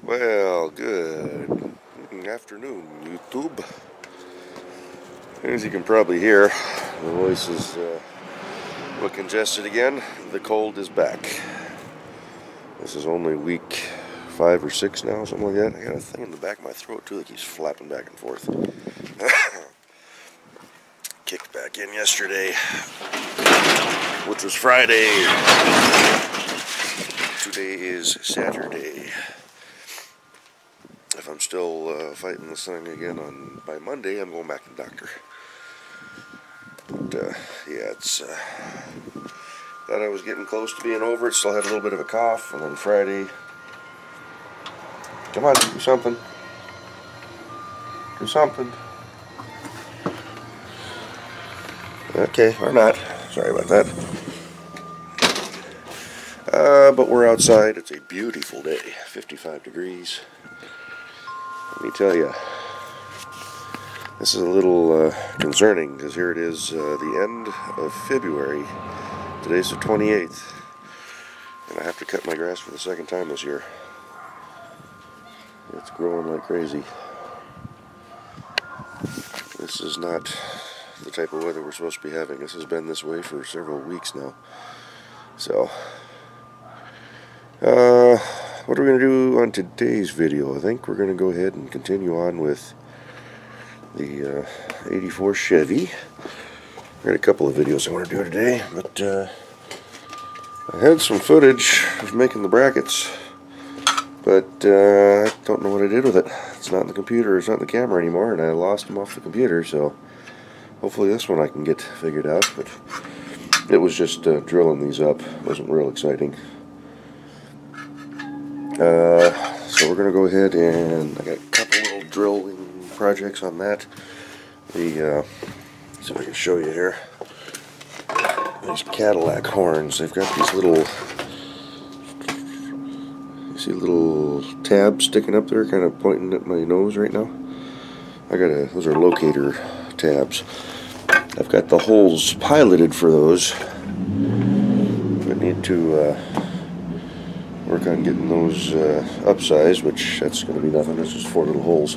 Well, good afternoon, YouTube. As you can probably hear, the voice is a little congested again. The cold is back. This is only week 5 or 6 now, something like that. I got a thing in the back of my throat too that keeps flapping back and forth. Kicked back in yesterday, which was Friday. Today is Saturday. If I'm still fighting this thing again by Monday, I'm going back to the doctor. But yeah, it's thought I was getting close to being over it. Still had a little bit of a cough, and then Friday. Come on, do something. Do something. Okay, or not. Sorry about that. But we're outside. It's a beautiful day. 55 degrees. Let me tell you, this is a little concerning because here it is, the end of February. Today's the 28th, and I have to cut my grass for the second time this year. It's growing like crazy. This is not the type of weather we're supposed to be having. This has been this way for several weeks now. So, what are we going to do on today's video? I think we're going to go ahead and continue on with the 84 Chevy. I got a couple of videos I want to do today, but I had some footage of making the brackets, but I don't know what I did with it. It's not in the computer, it's not in the camera anymore, and I lost them off the computer, so hopefully this one I can get figured out. But it was just drilling these up. It wasn't real exciting. So we're going to go ahead and I got a couple little drilling projects on that. See if I can show you here. These Cadillac horns, they've got these little, you see little tabs sticking up there, kind of pointing at my nose right now. Those are locator tabs. I've got the holes piloted for those. I need to work on getting those upsized, which that's going to be nothing. It's just 4 little holes.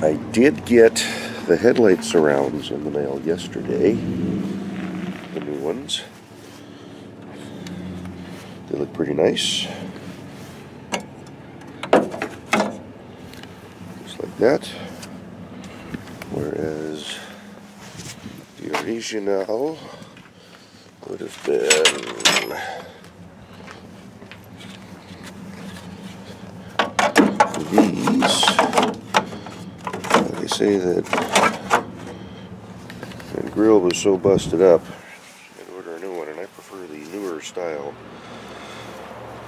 I did get the headlight surrounds in the mail yesterday. The new ones. They look pretty nice. Just like that. Whereas the original would have been these. They say that the grill was so busted up, I'd order a new one, and I prefer the newer style.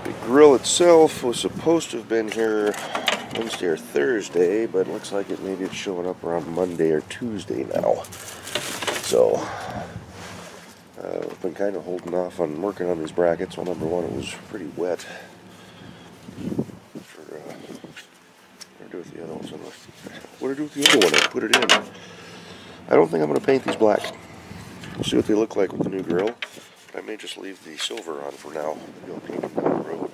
The grill itself was supposed to have been here Wednesday or Thursday, but it looks like maybe it's showing up around Monday or Tuesday now. So I've been kind of holding off on working on these brackets. Well, number one, it was pretty wet. What do I do with the other ones? What do I do with the other one? I put it in. I don't think I'm going to paint these black. We'll see what they look like with the new grill. I may just leave the silver on for now. Maybe I'll paint them down the road.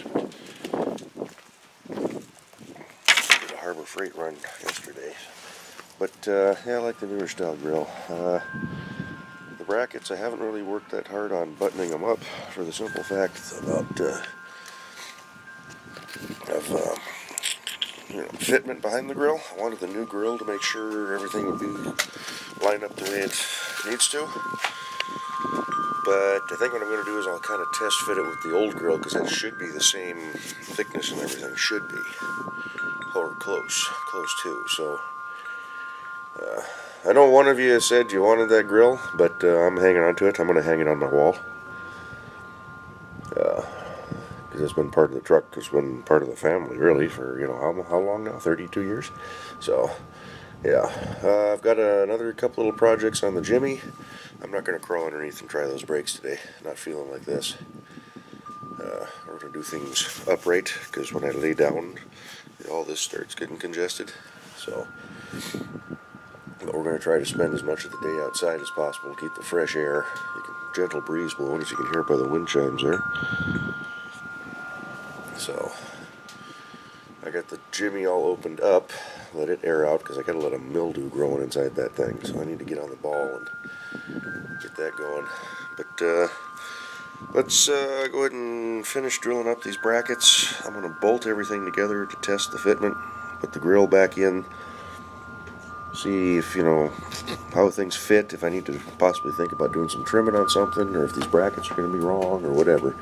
Did a Harbor Freight run yesterday. But yeah, I like the newer style grill. The brackets, I haven't really worked that hard on buttoning them up for the simple fact about fitment behind the grill. I wanted the new grill to make sure everything would be lined up the way it needs to. But I think what I'm going to do is I'll kind of test fit it with the old grill, because that should be the same thickness and everything. Should be. Or close to. So I know one of you said you wanted that grill, but I'm hanging on to it. I'm going to hang it on my wall. Because it's been part of the truck. It's been part of the family, really, for, how long now? 32 years? So, yeah. I've got another couple little projects on the Jimmy. I'm not going to crawl underneath and try those brakes today. Not feeling like this. We're going to do things upright, because when I lay down, all this starts getting congested. So, but we're going to try to spend as much of the day outside as possible, keep the fresh air. Gentle breeze blowing, as you can hear by the wind chimes there. So, got the jimmy all opened up, let it air out because I got a lot of mildew growing inside that thing, so I need to get on the ball and get that going. But let's go ahead and finish drilling up these brackets. I'm going to bolt everything together to test the fitment, put the grill back in, see if, you know, how things fit, if I need to possibly think about doing some trimming on something, or if these brackets are going to be wrong, or whatever.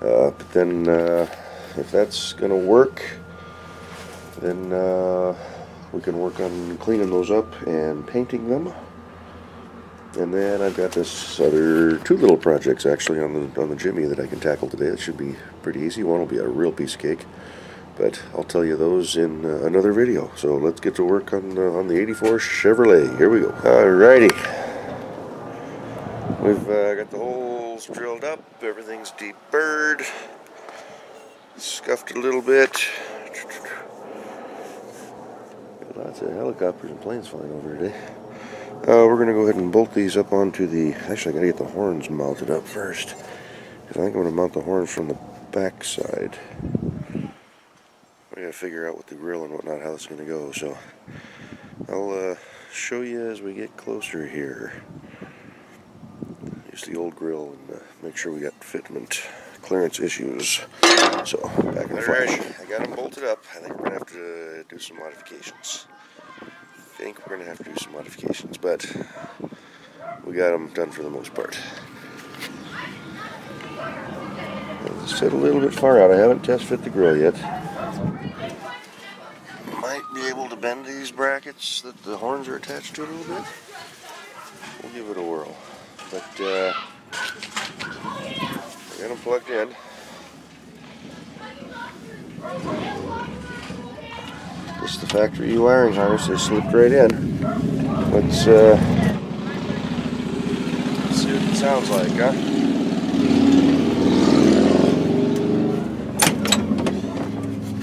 But then, if that's going to work, then we can work on cleaning those up and painting them. And then I've got this other two little projects actually on the jimmy that I can tackle today. It should be pretty easy. One will be a real piece of cake, but I'll tell you those in another video. So let's get to work on the 84 Chevrolet. Here we go. Alrighty. We've got the holes drilled up. Everything's deburred. Scuffed it a little bit. Got lots of helicopters and planes flying over today. We're going to go ahead and bolt these up onto the... Actually, I got to get the horns mounted up first, because I think I'm going to mount the horns from the back side. We got to figure out with the grill and whatnot how this is going to go. So I'll show you as we get closer here. Use the old grill and make sure we got fitment clearance issues. So back in the flash. I got them bolted up. I think we're going to have to do some modifications. But we got them done for the most part. Sit a little bit far out. I haven't test fit the grill yet. Might be able to bend these brackets that the horns are attached to a little bit. We'll give it a whirl. But I got them plugged in. This is the factory wiring harness. They slipped right in. Let's see what it sounds like, huh?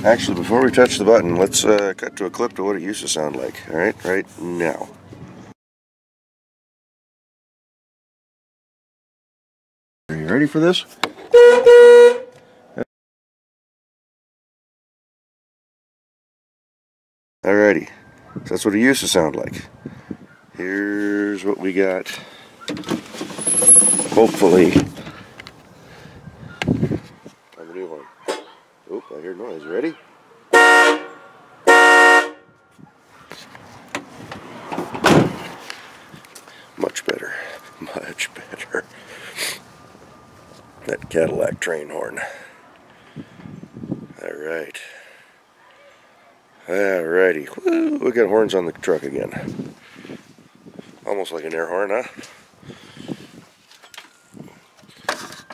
Actually, before we touch the button, let's cut to a clip to what it used to sound like. All right now. Are you ready for this? Alrighty, so that's what it used to sound like. Here's what we got. Hopefully. I'm a new one. Oop, I hear noise. Ready? Much better. Much better. That Cadillac train horn. Alright. Alrighty. Woo, we got horns on the truck again. Almost like an air horn, huh?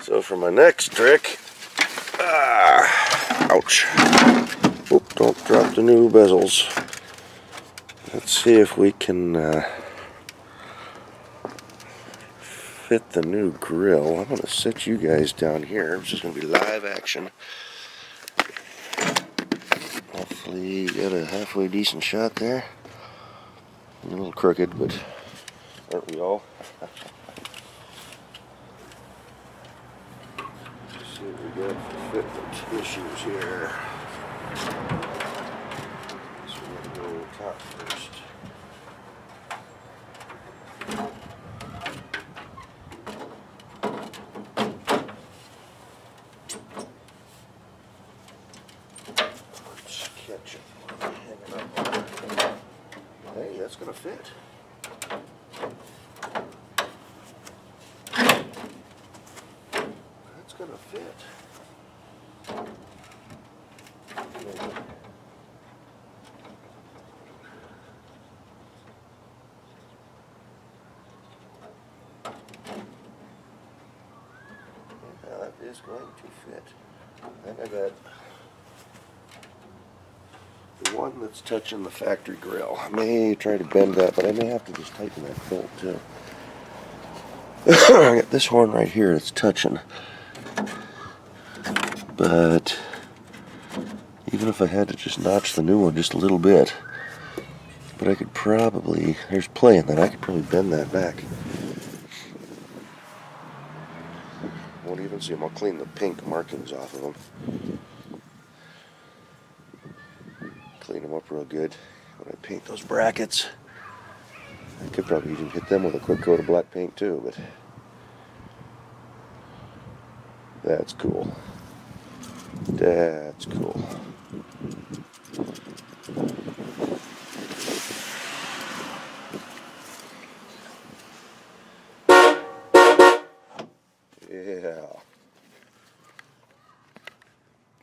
So for my next trick, ouch. Oop, don't drop the new bezels. Let's see if we can fit the new grill. I'm going to sit you guys down here. It's just going to be live action. Hopefully you got a halfway decent shot there. A little crooked, but aren't we all? Let's see what we got for fitment issues here. So we're going to go top first. Hey, that's going to fit. That's going to fit. Yeah, that is going to fit. And I bet the one that's touching the factory grill, I may try to bend that, but I may have to just tighten that bolt too. I got this horn right here that's touching, but even if I had to just notch the new one just a little bit, but I could probably, there's play in that, I could probably bend that back. Won't even see them. I'll clean the pink markings off of them. up real good when I paint those brackets. I could probably even hit them with a quick coat of black paint too, but that's cool. That's cool. Yeah.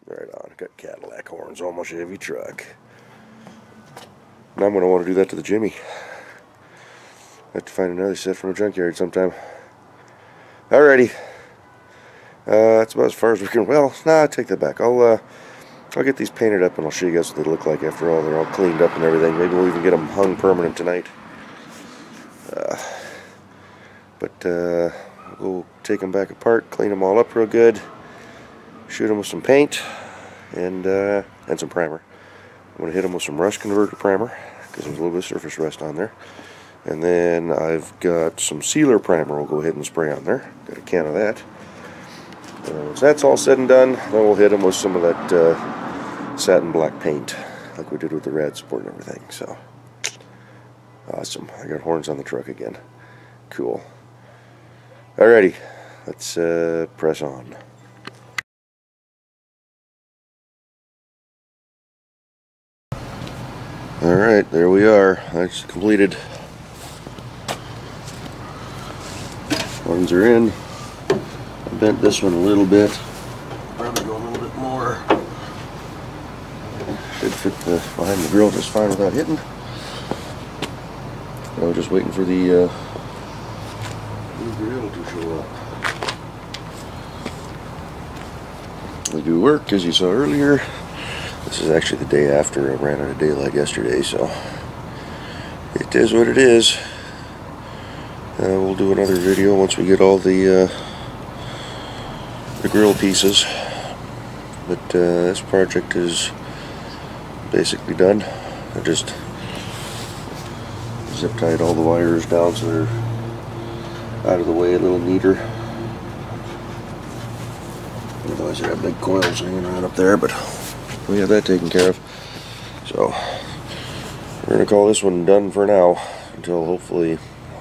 Right on. Got Cadillac horns on my Chevy truck. Now I'm going to want to do that to the Jimmy. Have to find another set from a junkyard sometime. Alrighty. That's about as far as we can. Well, nah, I take that back. I'll get these painted up and I'll show you guys what they look like after all. They're all cleaned up and everything. Maybe we'll even get them hung permanent tonight. We'll take them back apart, clean them all up real good, shoot them with some paint and some primer. I'm going to hit them with some rust converter primer because there's a little bit of surface rust on there. And then I've got some sealer primer we'll go ahead and spray on there. Got a can of that. Once that's all said and done, then we'll hit them with some of that satin black paint like we did with the rad support and everything. So, awesome. I got horns on the truck again. Cool. Alrighty, let's press on. Alright, there we are. That's completed. Ones are in. I bent this one a little bit. Probably go a little bit more. Did fit behind the grill just fine without hitting. I was just waiting for the new grill to show up. They do work, as you saw earlier. This is actually the day after I ran out of daylight yesterday, so it is what it is. We'll do another video once we get all the grill pieces. But this project is basically done. I just zip tied all the wires down so they're out of the way a little neater. Otherwise, I got big coils hanging around up there, but we have that taken care of. So we're gonna call this one done for now until hopefully.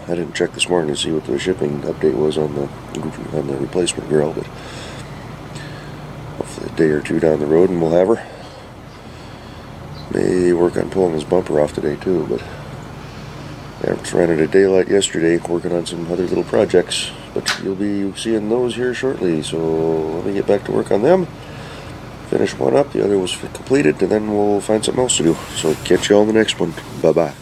I didn't check this morning to see what the shipping update was on the replacement grill, but hopefully a day or two down the road and we'll have her. May work on pulling this bumper off today too, but yeah, just ran out of daylight yesterday working on some other little projects, but you'll be seeing those here shortly, so let me get back to work on them. Finish one up, the other was completed, and then we'll find something else to do. So catch you all in the next one. Bye bye.